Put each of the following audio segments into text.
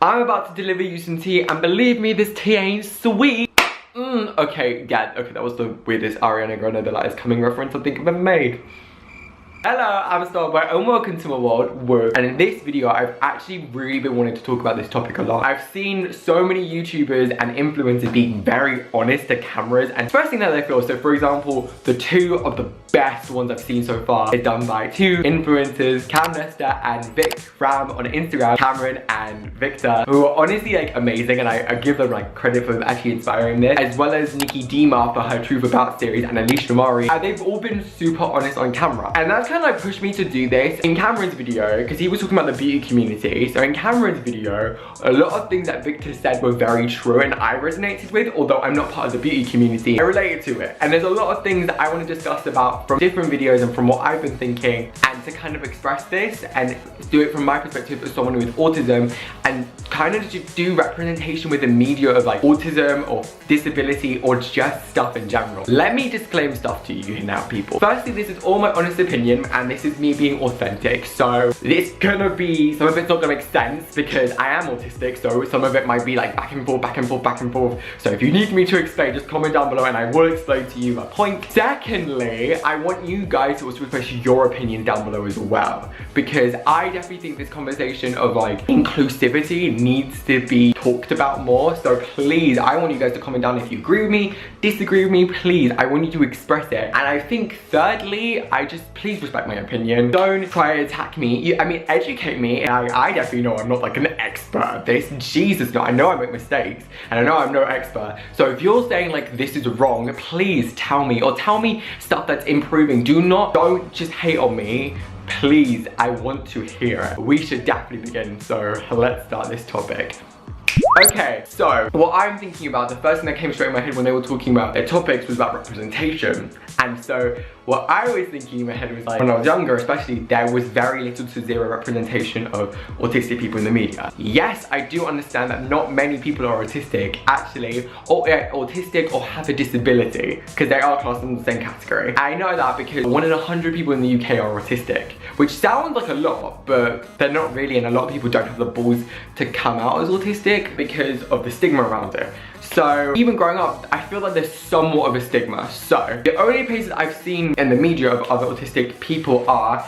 I'm about to deliver you some tea, and believe me, this tea ain't sweet. Okay, that was the weirdest Ariana Grande The Light Is Coming reference I think I've ever made. Hello, I'm Styleboy and welcome to my world. And in this video, I've actually really been wanting to talk about this topic a lot. I've seen so many YouTubers and influencers being very honest to cameras and expressing how they feel. So for example, the two of the best ones I've seen so far is done by two influencers, Kam Lester and Vicram on Instagram, Cameron and Victor, who are honestly like amazing, and I give them like credit for actually inspiring this, as well as Nikki Dima for her Truth About series and Alicia Mari. And they've all been super honest on camera. And that's kind of like pushed me to do this. In Cameron's video, because he was talking about the beauty community, so in Cameron's video, a lot of things that Victor said were very true and I resonated with, although I'm not part of the beauty community. I related to it. And there's a lot of things that I want to discuss about from different videos and from what I've been thinking, and to kind of express this and do it from my perspective as someone with autism, and kind of do representation with the media of like autism or disability or just stuff in general. Let me disclaim stuff to you now, people. Firstly, this is all my honest opinion and this is me being authentic. So it's gonna be, some of it's not gonna make sense because I am autistic, so some of it might be like back and forth, back and forth, back and forth. So if you need me to explain, just comment down below and I will explain to you a point. Secondly, I want you guys to also express your opinion down below as well, because I definitely think this conversation of like inclusivity needs to be talked about more. So please, I want you guys to comment down if you agree with me, disagree with me, please. I want you to express it. And I think thirdly, please respect my opinion. Don't try to attack me. I mean, educate me. And I definitely know I'm not like an expert at this. Jesus, no, I know I make mistakes and I know I'm no expert. So if you're saying like this is wrong, please tell me, or tell me stuff that's improving. Don't just hate on me. Please, I want to hear it. We should definitely begin, so let's start this topic. Okay, so what I'm thinking about, the first thing that came straight in my head when they were talking about their topics was about representation. And so what I was thinking in my head was like, when I was younger especially, there was very little to zero representation of autistic people in the media. Yes, I do understand that not many people are autistic actually, or autistic or have a disability, because they are classed in the same category. I know that because 1 in 100 people in the UK are autistic, which sounds like a lot, but they're not really, and a lot of people don't have the balls to come out as autistic because of the stigma around it. So even growing up, I feel like there's somewhat of a stigma. So the only places I've seen in the media of other autistic people are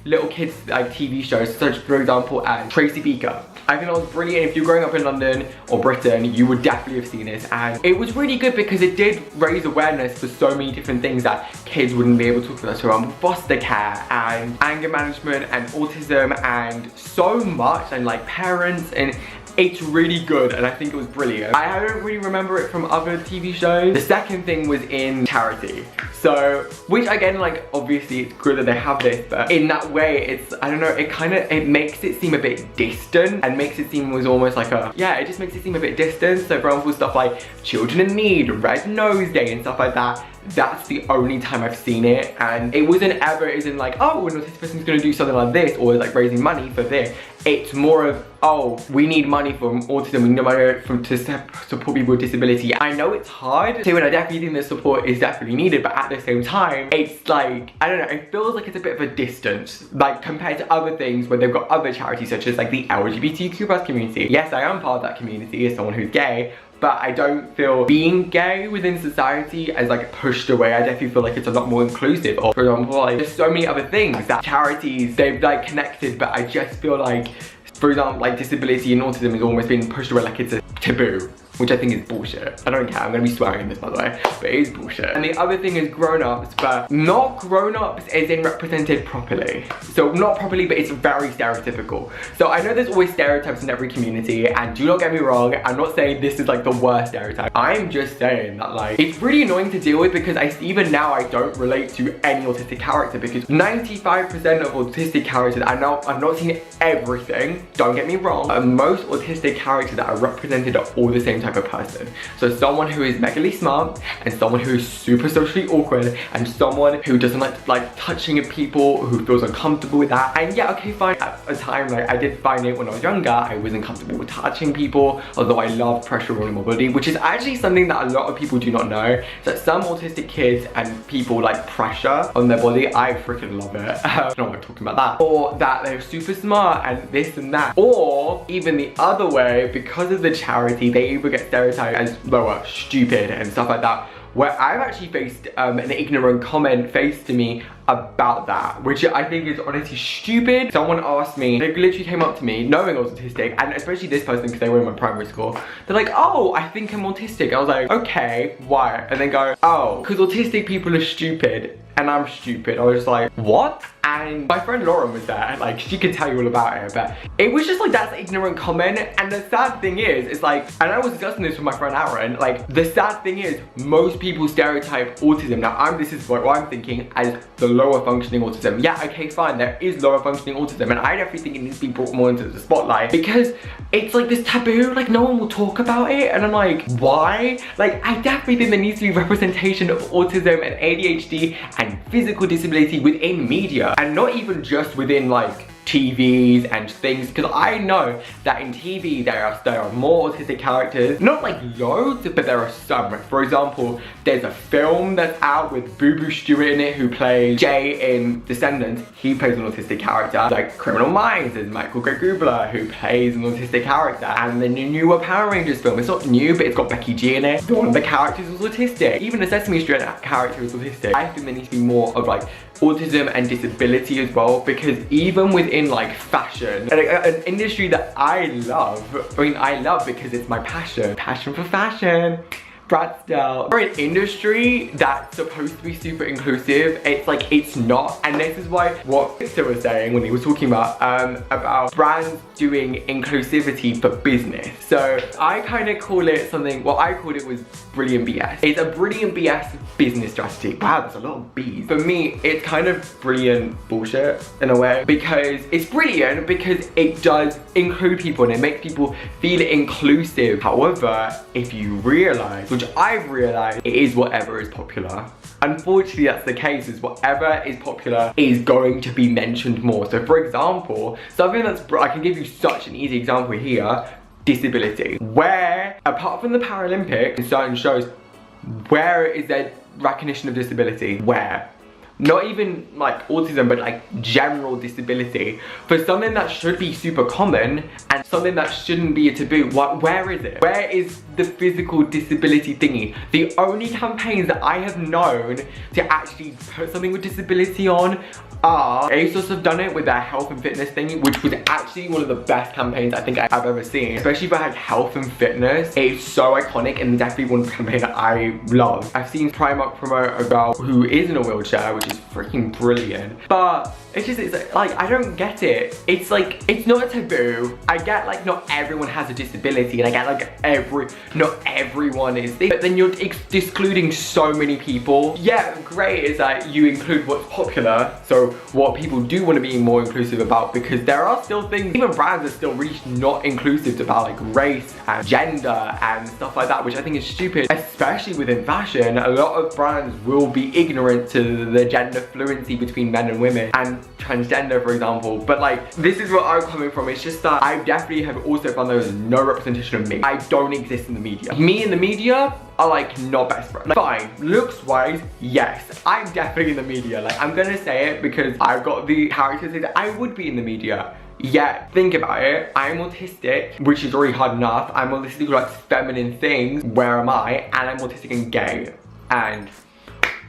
little kids like TV shows, such for example as Tracy Beaker. I think that was brilliant. If you're growing up in London or Britain, you would definitely have seen this, and it was really good because it did raise awareness for so many different things that kids wouldn't be able to talk about, around foster care and anger management and autism and so much, and like parents, and it's really good and I think it was brilliant. I don't really remember it from other TV shows. The second thing was in charity. So, which again, like obviously it's good that they have this, but in that way it's, I don't know, it makes it seem a bit distant and makes it seem was almost like it just makes it seem a bit distant. So for example, stuff like Children in Need, Red Nose Day and stuff like that. That's the only time I've seen it, and it wasn't ever, it isn't like, oh, an autistic person's gonna do something like this, or like raising money for this. It's more of, oh, we need money from autism, we need money to support people with disability. I know it's hard, so I definitely think the support is definitely needed, but at the same time, it's like, I don't know, it feels like it's a bit of a distance, like compared to other things where they've got other charities such as like the LGBTQ+ community. Yes, I am part of that community as someone who's gay, but I don't feel being gay within society as like pushed away. I definitely feel like it's a lot more inclusive. Or for example, like there's so many other things that charities, they've like connected, but I just feel like, for example, like disability and autism is almost being pushed away like it's a taboo, which I think is bullshit. I don't care, I'm gonna be swearing in this by the way, but it is bullshit. And the other thing is grown-ups, but not grown-ups as in represented properly. So not properly, but it's very stereotypical. So I know there's always stereotypes in every community, and do not get me wrong, I'm not saying this is like the worst stereotype. I'm just saying that like, it's really annoying to deal with because even now I don't relate to any autistic character, because 95% of autistic characters, I've not seen everything, don't get me wrong, most autistic characters that are represented are all the same type type of person. So someone who is megally smart, and someone who is super socially awkward, and someone who doesn't like touching people, who feels uncomfortable with that. And yeah, okay, fine. At a time, like I did find it when I was younger, I wasn't comfortable with touching people, although I love pressure on my body, which is actually something that a lot of people do not know. So some autistic kids and people like pressure on their body. I freaking love it. No, I'm talking about that. Or that they're super smart and this and that. Or even the other way, because of the charity, they either get stereotyped as lower, stupid, and stuff like that. Where I've actually faced an ignorant comment faced to me about that, which I think is honestly stupid. Someone asked me, they literally came up to me knowing I was autistic, and especially this person because they were in my primary school. They're like, oh, I think I'm autistic. I was like, okay, why? And they go, oh, because autistic people are stupid and I'm stupid. I was just like, what? And my friend Lauren was there, like she could tell you all about it, but it was just like, that's an ignorant comment. And the sad thing is like, and I was discussing this with my friend Aaron, like the sad thing is most people stereotype autism. Now this is what I'm thinking as the lower functioning autism. Yeah, okay, fine, there is lower functioning autism, and I definitely think it needs to be brought more into the spotlight because it's like this taboo, like no one will talk about it. And I'm like, why? Like I definitely think there needs to be representation of autism and ADHD and physical disability within media, and not even just within like TVs and things, because I know that in TV there are more autistic characters, not like loads, but there are some. For example, there's a film that's out with Boo Boo Stewart in it who plays Jay in Descendants. He plays an autistic character. Like Criminal Minds, there's Michael Gugler who plays an autistic character. And the newer Power Rangers film, it's not new, but it's got Becky G in it. One of the characters was autistic. Even the Sesame Street character is autistic. I think there needs to be more of like autism and disability as well, because even within like fashion, and an industry that I love, I love because it's my passion for fashion, Brad style. For an industry that's supposed to be super inclusive, it's like, it's not. And this is why what Lester was saying when he was talking about brands doing inclusivity for business. So I kind of call it something, what I called it was brilliant BS. It's a brilliant BS business strategy. Wow, there's a lot of B's. For me, it's kind of brilliant bullshit in a way, because it's brilliant because it does include people and it makes people feel inclusive. However, if you realize, which I've realized, it is whatever is popular. Unfortunately, that's the case, is whatever is popular is going to be mentioned more. So for example, something that's, I can give you such an easy example here, disability. Where, apart from the Paralympics and certain shows, where is there recognition of disability? Where? Not even like autism, but like general disability. For something that should be super common and something that shouldn't be a taboo, where is it? Where is the physical disability thingy? The only campaigns that I have known to actually put something with disability on are, ASOS have done it with their health and fitness thingy, which was actually one of the best campaigns I think I've ever seen. Especially for like health and fitness. It's so iconic and definitely one campaign that I love. I've seen Primark promote a girl who is in a wheelchair, which is freaking brilliant. But it's just, it's like, I don't get it. It's like, it's not a taboo. I get like not everyone has a disability, and I get like not everyone is this, but then you're excluding so many people. Yeah, great is that you include what's popular, so what people do want to be more inclusive about, because there are still things, even brands are still really not inclusive about like race and gender and stuff like that, which I think is stupid. Especially within fashion, a lot of brands will be ignorant to the gender fluency between men and women and transgender, for example. But like, this is where I'm coming from. It's just that I definitely have also found there is no representation of me. I don't exist in the media. Me in the media are like not best friends. Like, fine, looks wise, yes, I'm definitely in the media. Like, I'm gonna say it because I've got the characteristics that I would be in the media. Yeah, think about it. I'm autistic, which is already hard enough. I'm autistic with like feminine things. Where am I? And I'm autistic and gay. And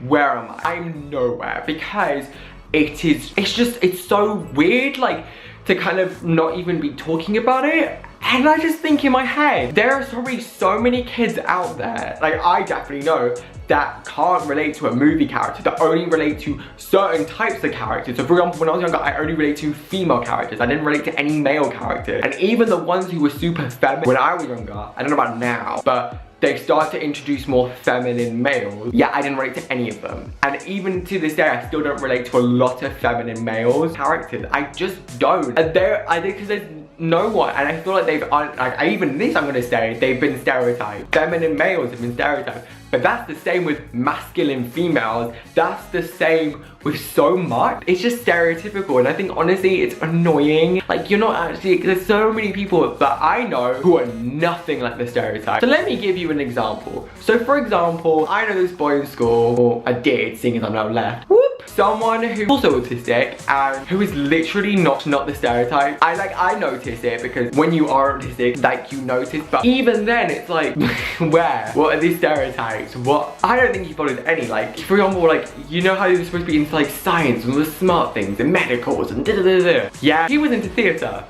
where am I? I'm nowhere, because it's so weird, like, to kind of not even be talking about it. And I just think in my head, there are probably so many kids out there, like I definitely know, that can't relate to a movie character, that only relate to certain types of characters. So for example, when I was younger, I only related to female characters. I didn't relate to any male characters. And even the ones who were super feminine when I was younger, I don't know about now, but they start to introduce more feminine males. Yeah, I didn't relate to any of them. And even to this day, I still don't relate to a lot of feminine males characters. I just don't. And I think because there's know what, and I feel like even this I'm gonna say, they've been stereotyped. Feminine males have been stereotyped. But that's the same with masculine females. That's the same with so much. It's just stereotypical, and I think honestly it's annoying. Like, you're not actually, there's so many people that I know who are nothing like the stereotype. So let me give you an example. So for example, I know this boy in school, or I did, seeing as I'm now left. Whoop! Someone who's also autistic and who is literally not the stereotype. I notice it because when you are autistic, like, you notice, but even then it's like, where? What are these stereotypes? What? I don't think he follows any. Like, for example, like, you know how you're supposed to be into like science and all the smart things and medicals and da-da-da-da. Yeah, he was into theatre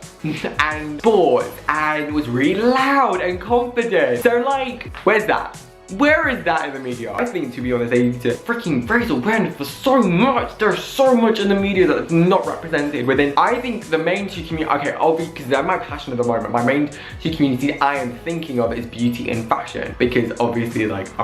and sports and was really loud and confident. So like, where's that? Where is that in the media? I think, to be honest, they need to freaking raise awareness for so much. There's so much in the media that's not represented within. I think the main two community, okay, because they're my passion at the moment. My main two communities I am thinking of is beauty and fashion, because obviously, like, I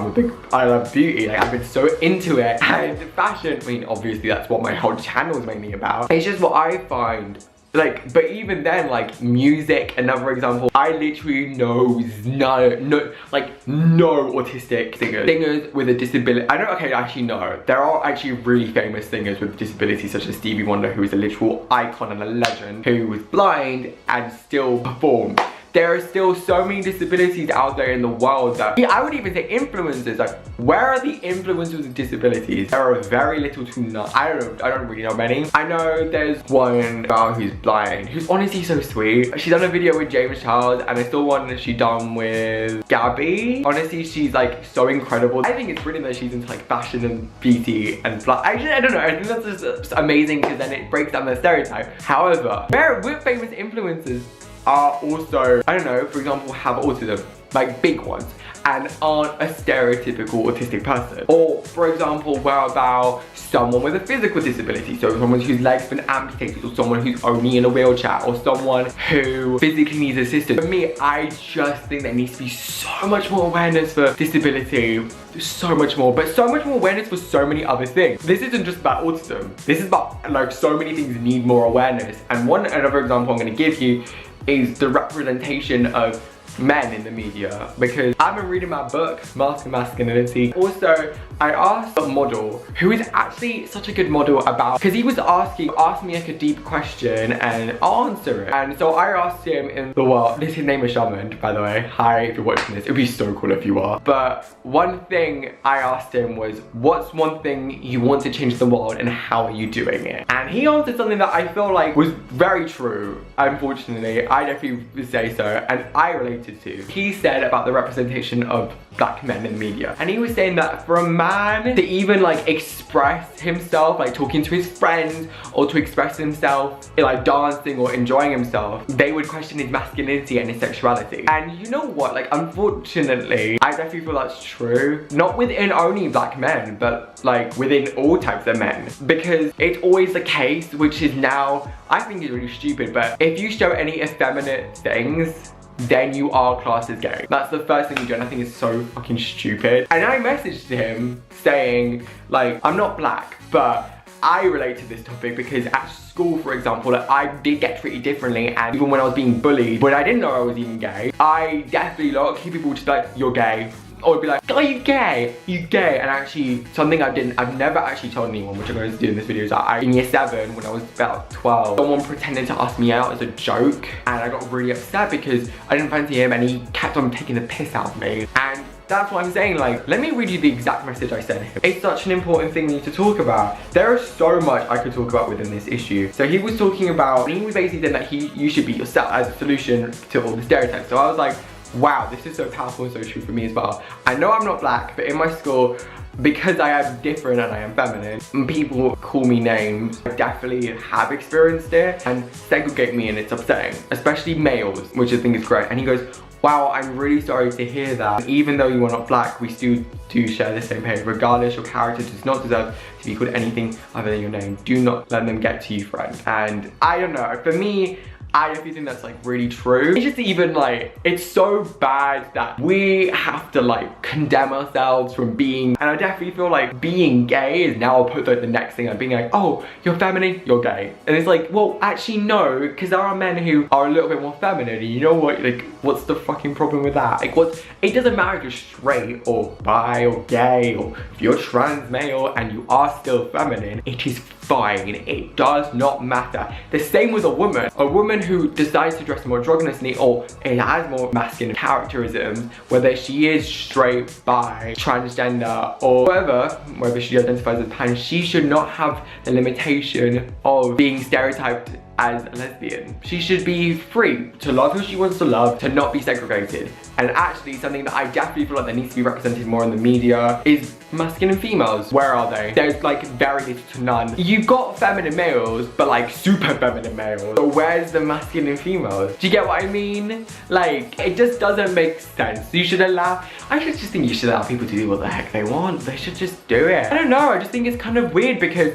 love beauty. Like, I've been so into it, and fashion, I mean, obviously that's what my whole channel is mainly about. It's just what I find. Like, but even then, like, music, another example, I literally know no autistic singers with a disability. I don't, okay, actually no, there are actually really famous singers with disabilities, such as Stevie Wonder, who is a literal icon and a legend, who was blind and still performed. There are still so many disabilities out there in the world that, I would even say influencers, like, where are the influencers with disabilities? There are very little to none. I don't really know many. I know there's one girl who's blind, who's honestly so sweet. She's done a video with James Charles, and I saw one that she done with Gabby. Honestly, she's like so incredible. I think it's brilliant that she's into like fashion and beauty and actually, I don't know, I think that's just amazing, because then it breaks down the stereotype. However, with famous influencers are also, I don't know, for example, have autism, like big ones, and aren't a stereotypical autistic person. Or, for example, what about someone with a physical disability? So someone whose leg's been amputated, or someone who's only in a wheelchair, or someone who physically needs assistance. For me, I just think there needs to be so much more awareness for disability, so much more, but so much more awareness for so many other things. This isn't just about autism. This is about, like, so many things need more awareness. And another example I'm gonna give you is the representation of men in the media, because I've been reading my book, Master Masculinity. Also, I asked a model who is actually such a good model about, because he was asked me like a deep question and I'll answer it. And so I asked him in the world, his name is Shaman, by the way. Hi, if you're watching this, it'd be so cool if you are. But one thing I asked him was, what's one thing you want to change the world and how are you doing it? And he answered something that I feel like was very true. Unfortunately, I definitely would say so, and I related to. He said about the representation of black men in the media, and he was saying that for a man to even like express himself, like talking to his friends, or to express himself in like dancing or enjoying himself, they would question his masculinity and his sexuality. And you know what, like, unfortunately, I definitely feel that's true, not within only black men, but like within all types of men, because it's always the case, which is now, I think is really stupid, but if you show any effeminate things, then you are classed as gay. That's the first thing you do, and I think it's so fucking stupid. And I messaged him saying, like, I'm not black, but I relate to this topic because at school, for example, like, I did get treated differently, and even when I was being bullied, when I didn't know I was even gay, I definitely, like, keep people just like, you're gay. Or be like, are you gay? You gay? And actually, something I've never actually told anyone, which I'm going to do in this video, is that in year 7, when I was about 12, someone pretended to ask me out as a joke, and I got really upset because I didn't fancy him, and he kept on taking the piss out of me. And that's what I'm saying, like, let me read you the exact message I sent him. It's such an important thing we need to talk about. There is so much I could talk about within this issue. So he was talking about, he was basically saying that you should be yourself as a solution to all the stereotypes. So I was like, wow, this is so powerful and so true for me as well. I know I'm not black, but in my school, because I am different and I am feminine, and people call me names, I definitely have experienced it and segregate me, and it's upsetting, especially males, which I think is great. And he goes, wow, I'm really sorry to hear that. Even though you are not black, we still do share the same page. Regardless, your character does not deserve to be called anything other than your name. Do not let them get to you, friend. And I don't know, for me, I definitely think that's like really true. It's just even like, it's so bad that we have to like condemn ourselves from being, and I definitely feel like being gay is now put like the next thing, like being like, oh, you're feminine, you're gay. And it's like, well, actually no, because there are men who are a little bit more feminine, and you know what, like, what's the fucking problem with that? Like, it doesn't matter if you're straight or bi or gay, or if you're trans male and you are still feminine, it is fine. It does not matter. The same with a woman who decides to dress more androgynously or it has more masculine characterisms, whether she is straight, bi, transgender, or whether she identifies as pan, she should not have the limitation of being stereotyped as a lesbian. She should be free to love who she wants to love, to not be segregated. And actually something that I definitely feel like that needs to be represented more in the media is masculine females. Where are they? There's like very little to none. You've got feminine males, but like super feminine males. So where's the masculine females? Do you get what I mean? Like, it just doesn't make sense. You should I just think you should allow people to do what the heck they want. They should just do it. I don't know, I just think it's kind of weird because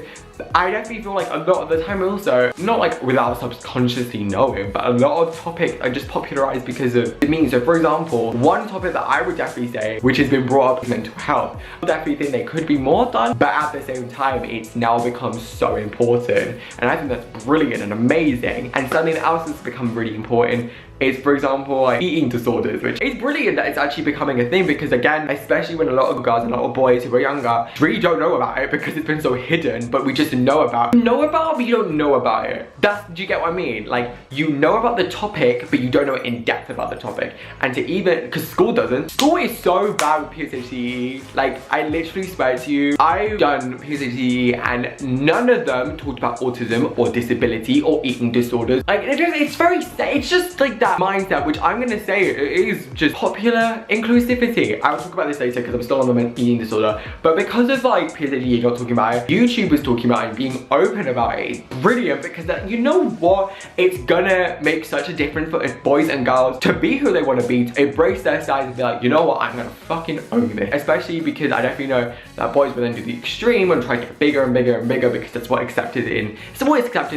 I definitely feel like a lot of the time also, not like without subconsciously knowing, but a lot of topics are just popularized because of me. So for example, one topic that I would definitely say, which has been brought up, is mental health. I definitely think they could be more done, but at the same time, it's now become so important. And I think that's brilliant and amazing. And something else that's become really important is, for example, like eating disorders, which is brilliant that it's actually becoming a thing, because again, especially when a lot of girls and a lot of boys who are younger really don't know about it because it's been so hidden, but we just know about it, but you don't know about it. Do you get what I mean? Like, you know about the topic, but you don't know in depth about the topic. And to even, because school doesn't. School is so bad with PSHE. Like, I literally swear to you, I've done PSHE and none of them talked about autism or disability or eating disorders. Like, it's just like that mindset, which I'm gonna say is just popular inclusivity. I'll talk about this later because I'm still on the eating disorder, but because of like PSHE not talking about it, YouTubers talking about it and being open about it is brilliant, because you know what, it's gonna make such a difference for boys and girls to be who they want to be, to embrace their size and be like, you know what, I'm gonna fucking own this. Especially because I definitely know that boys will then do the extreme and try to get bigger and bigger and bigger, because that's what's accepted in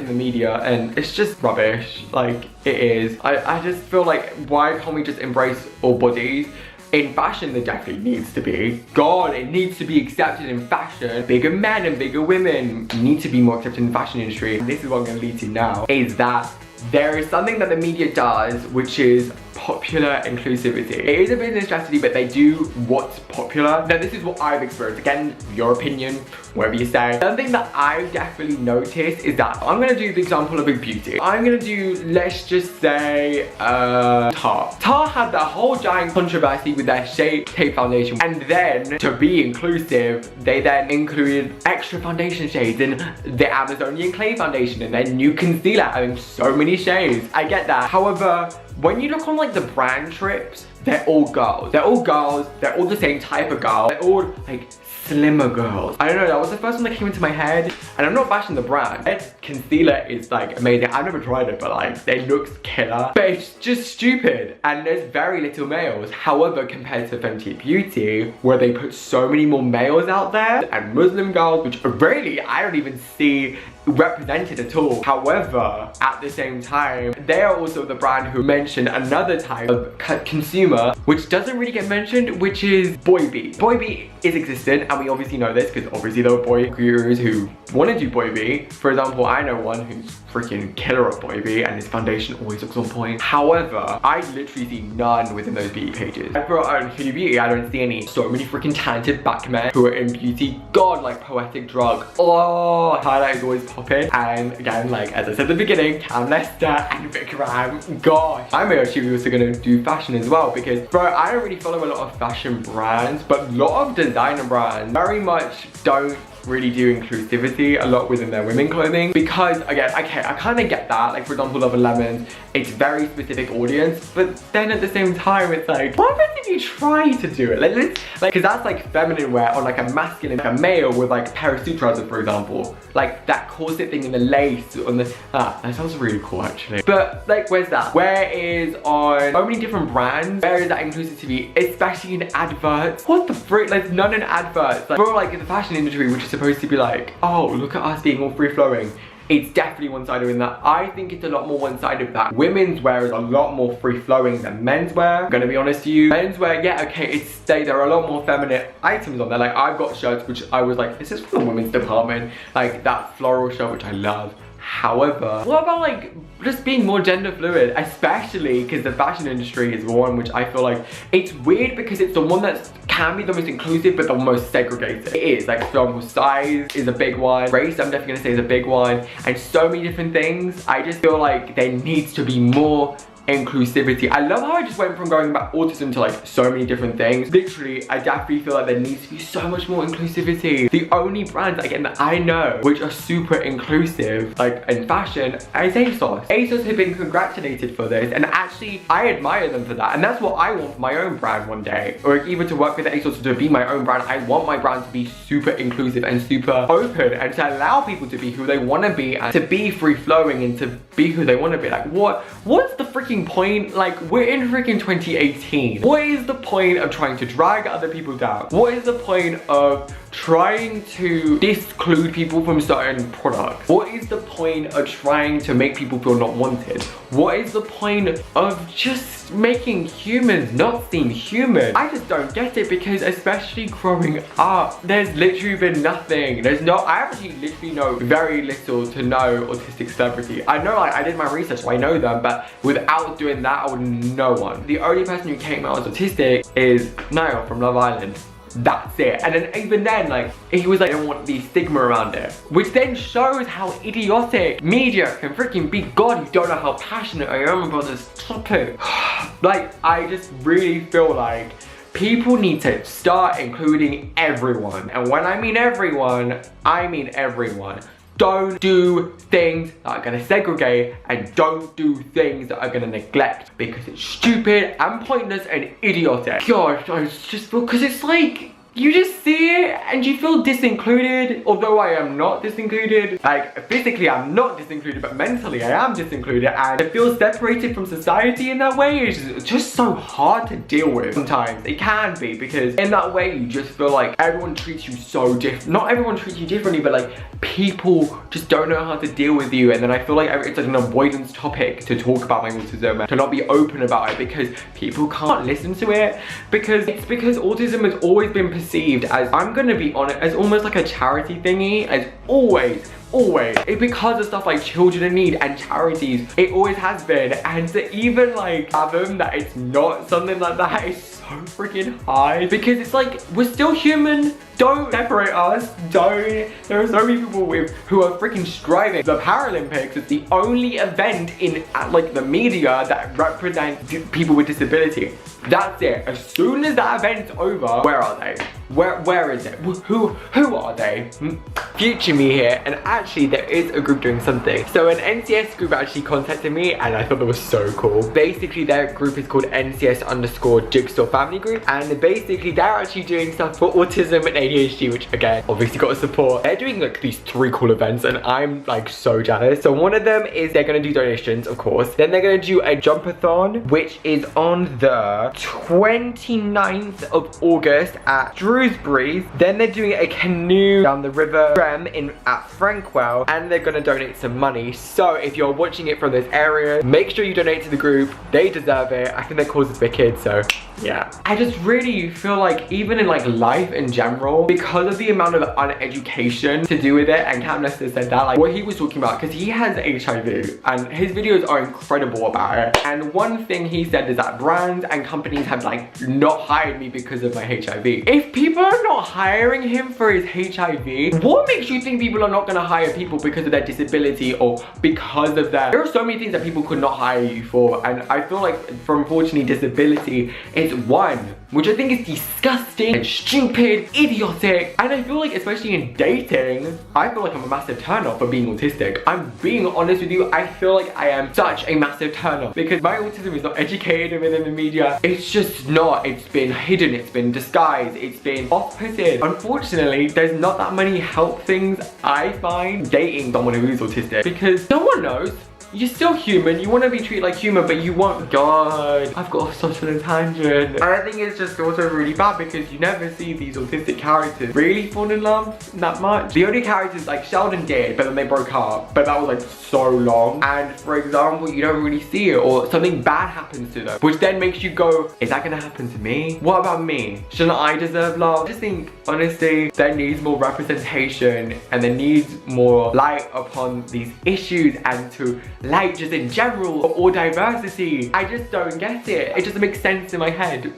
the media, and it's just rubbish. Like, it is. I just feel like, why can't we just embrace all bodies? In fashion, there definitely needs to be. God, it needs to be accepted in fashion. Bigger men and bigger women need to be more accepted in the fashion industry. And this is what I'm gonna lead to now, is that there is something that the media does, which is popular inclusivity. It is a business strategy, but they do what's popular. Now, this is what I've experienced. Again, your opinion, whatever you say. Something that I've definitely noticed is that I'm gonna do the example of a beauty. I'm gonna do, let's just say, Tar. Tar had that whole giant controversy with their Shape Tape foundation, and then to be inclusive, they then included extra foundation shades in the Amazonian clay foundation, and then new concealer having so many shades. I get that. However, when you look on like the brand trips, they're all girls. They're all girls. They're all the same type of girl. They're all like slimmer girls. I don't know, that was the first one that came into my head, and I'm not bashing the brand. Red concealer is like amazing. I've never tried it, but like, it looks killer. But it's just stupid, and there's very little males. However, compared to Fenty Beauty, where they put so many more males out there, and Muslim girls, which really, I don't even see represented at all. However, at the same time, they are also the brand who mentioned another type of consumer, which doesn't really get mentioned, which is boy beat. Boy beat is existent, and we obviously know this because obviously there are boy gurus who want to do boy beat. For example, I know one who's freaking killer at boy beat, and his foundation always looks on point. However, I literally see none within those beauty pages. And for beauty, I don't see any. So many freaking talented back men who are in beauty. God, like Poetic Drug. Oh, highlight is always popping. And again, like as I said at the beginning, Kam Lester and Vicram. Gosh, I'm actually also gonna do fashion as well, because bro, I don't really follow a lot of fashion brands, but a lot of designer brands very much don't really do inclusivity a lot within their women clothing, because again, okay, I kind of get that. Like for example, Love and Lemons, it's very specific audience, but then at the same time, it's like, what if you try to do it? Like, because that's like feminine wear on like a masculine, like a male with like a pair of suit trousers, for example, like that corset thing and the lace on the, that sounds really cool actually. But like, where's that? Where is on so many different brands? Where is that inclusivity, especially in adverts? What the frick? Like none in adverts. Like for like in the fashion industry, which is supposed to be like, oh, look at us being all free flowing. it's definitely one-sided in that I think it's a lot more one-sided that women's wear is a lot more free-flowing than men's wear. I'm gonna be honest with you. Men's wear, yeah, okay, there are a lot more feminine items on there. Like, I've got shirts which I was like, this is from the women's department. Like, that floral shirt, which I love. However, what about like just being more gender fluid, especially because the fashion industry is one which I feel like it's weird because it's the one that can be the most inclusive but the most segregated. It is, like, for example, size is a big one, race I'm definitely gonna say is a big one, and so many different things. I just feel like there needs to be more inclusivity. I love how I just went from going about autism to like so many different things. Literally, I definitely feel like there needs to be so much more inclusivity. The only brands again that I know which are super inclusive like in fashion is ASOS. ASOS have been congratulated for this, and actually I admire them for that, and that's what I want for my own brand one day, or even to work with ASOS to be my own brand. I want my brand to be super inclusive and super open and to allow people to be who they want to be and to be free-flowing and to be who they want to be. Like, what's the freaking point? Like, we're in freaking 2018. What is the point of trying to drag other people down? What is the point of trying to disclude people from certain products? What is the point of trying to make people feel not wanted? What is the point of just making humans not seem human? I just don't get it, because especially growing up, there's literally been nothing. I actually literally know very little to no autistic celebrity. I know, like, I did my research, so I know them, but without doing that, I would know one. The only person who came out as autistic is Niall from Love Island. That's it. And then even then, like, he was like, I don't want the stigma around it, which then shows how idiotic media can freaking be. God, you don't know how passionate I am about this topic. Like, I just really feel like people need to start including everyone, and when I mean everyone, I mean everyone. Don't do things that are gonna segregate, and don't do things that are gonna neglect, because it's stupid and pointless and idiotic. Gosh, I just feel, because it's like, you just see it and you feel disincluded, although I am not disincluded. Like, physically I'm not disincluded, but mentally I am disincluded, and to feel separated from society in that way is just so hard to deal with sometimes. It can be, because in that way you just feel like everyone treats you so different. Not everyone treats you differently, but like people just don't know how to deal with you, and then I feel like it's like an avoidance topic to talk about my autism and to not be open about it, because people can't listen to it, because autism has always been perceived as, I'm gonna be honest, as almost like a charity thingy, as always. It's because of stuff like children in need and charities. It always has been, and to even like fathom that it's not something like that is so freaking hard, because it's like, we're still human. Don't separate us. There are so many people who are freaking striving. The Paralympics is the only event in like the media that represents people with disability. That's it. As soon as that event's over, where are they? Where is it? Who are they? Future me here, and actually there is a group doing something. So an NCS group actually contacted me, and I thought that was so cool. Basically their group is called NCS_Jigsaw Family Group, and basically they're actually doing stuff for autism and ADHD, which again, obviously got to support. They're doing like these 3 cool events, and I'm like so jealous. So one of them is they're gonna do donations, of course. Then they're gonna do a jumpathon, which is on the 29th of August at Shrewsbury. Then they're doing a canoe down the river at Frankwell, and they're gonna donate some money. So if you're watching it from this area, make sure you donate to the group. They deserve it. I think their cause is wicked, so yeah. I just really feel like even in like life in general, because of the amount of uneducation to do with it, and Kam Lester said that, like what he was talking about, because he has HIV and his videos are incredible about it, and one thing he said is that brands and companies have like not hired me because of my HIV. If people are not hiring him for his HIV, what makes you think people are not going to hire people because of their disability or because of their... There are so many things that people could not hire you for, and I feel like for unfortunately disability is one, which I think is disgusting and stupid, idiotic, and I feel like especially in dating, I feel like I'm a massive turn off for being autistic. I'm being honest with you, I feel like I am such a massive turn off because my autism is not educated within the media. It's just not. It's been hidden, it's been disguised, it's been off-putted. Unfortunately, there's not that many help things I find dating someone who is autistic, because no one knows. you're still human, you want to be treated like human, but you want, God, I've got off such a tangent. And I think it's just also really bad because you never see these autistic characters really fall in love that much. The only characters, like Sheldon did, but then they broke up, but that was like so long. And for example, you don't really see it, or something bad happens to them, which then makes you go, is that gonna happen to me? What about me? Shouldn't I deserve love? I just think, honestly, there needs more representation and there needs more light upon these issues, and to light just in general, or diversity. I just don't get it. It doesn't make sense in my head.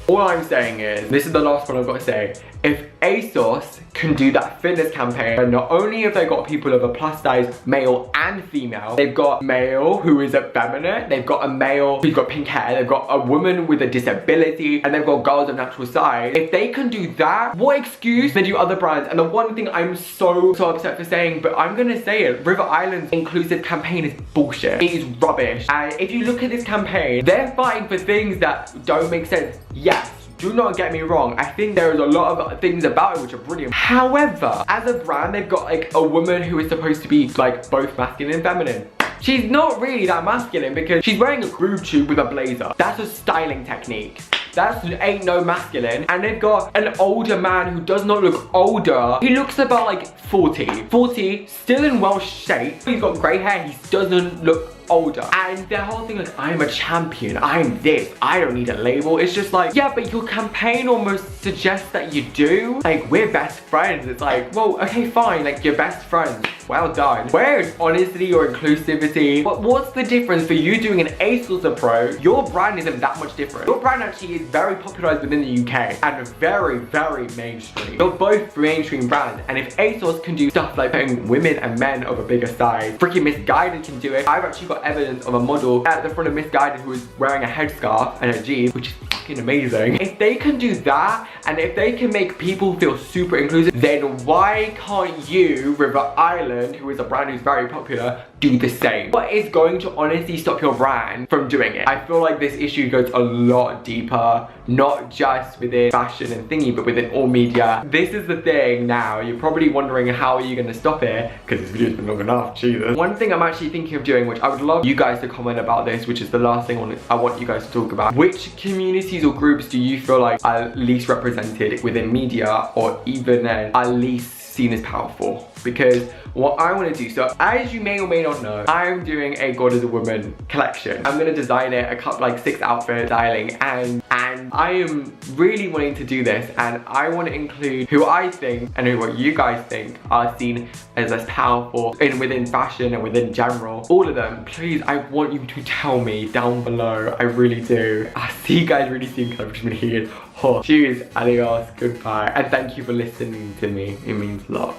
All I'm saying is, this is the last one I've got to say, if ASOS can do that fitness campaign, and not only have they got people of a plus size male and female, they've got male who is effeminate, they've got a male who's got pink hair, they've got a woman with a disability, and they've got girls of natural size. If they can do that, what excuse they do other brands? And the one thing I'm so upset for saying, but I'm gonna say it, River Island's inclusive campaign is bullshit. It is rubbish. And if you look at this campaign, they're fighting for things that don't make sense. Yes, do not get me wrong, I think there is a lot of things about it which are brilliant. However, as a brand, they've got like a woman who is supposed to be like both masculine and feminine. She's not really that masculine because she's wearing a boob tube with a blazer. That's a styling technique. That ain't no masculine. And they've got an older man who does not look older. He looks about like 40. 40, still in well shape. He's got grey hair, he doesn't look older. And their whole thing like, I'm a champion, I'm this, I don't need a label. It's just like, yeah, but your campaign almost suggests that you do. Like, we're best friends. It's like, well, okay, fine, like you're best friends. Well done. Where is honesty or inclusivity? But what's the difference for you doing an ASOS approach? Your brand isn't that much different. Your brand actually is very popularized within the UK and very, very mainstream. You're both mainstream brands. And if ASOS can do stuff like putting women and men of a bigger size, freaking Misguided can do it. I've actually got evidence of a model at the front of Misguided who is wearing a headscarf and a jean, which is fucking amazing. If they can do that, and if they can make people feel super inclusive, then why can't you, River Island, who is a brand who's very popular, do the same? What is going to honestly stop your brand from doing it? I feel like this issue goes a lot deeper, not just within fashion and thingy, but within all media. This is the thing now. You're probably wondering how are you going to stop it, because this video's been long enough, Jesus. One thing I'm actually thinking of doing, which I would love you guys to comment about this, which is the last thing I want you guys to talk about. Which communities or groups do you feel like are least represented within media, or even are least seen as powerful? Because what I want to do, so as you may or may not know, I'm doing a God is a Woman collection. I'm going to design it, a couple like 6 outfit styling, and I am really wanting to do this, and I want to include who I think and what you guys think are seen as less powerful within fashion and within general. All of them, please, I want you to tell me down below. I really do. I'll see you guys really soon because I've just been here. Oh, cheers, adios, goodbye, and thank you for listening to me. It means a lot.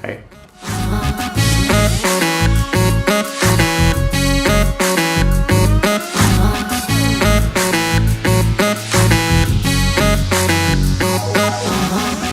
Goodbye.